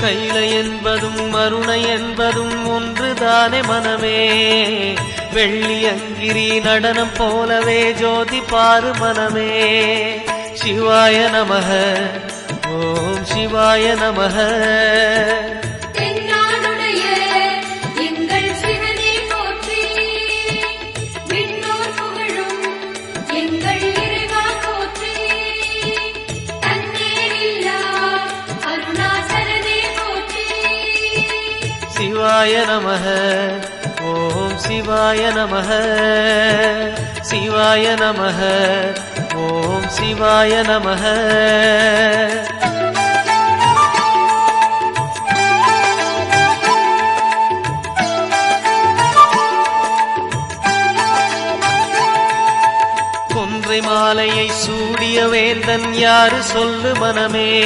கைலை என்பதும் மருணை என்பதும் ஒன்றுதானே மனமே. வெள்ளி அங்கிரி நடனம் போலவே ஜோதி பாரு மனமே. சிவாய நமக ஓம் சிவாய நமக. சிவாய நமக ஓம் சிவாய நமக. சிவாய நமக ஓம் சிவாய நமக. கொன்றை மாலையை சூடிய வேந்தன் யாரு சொல்லு மனமே.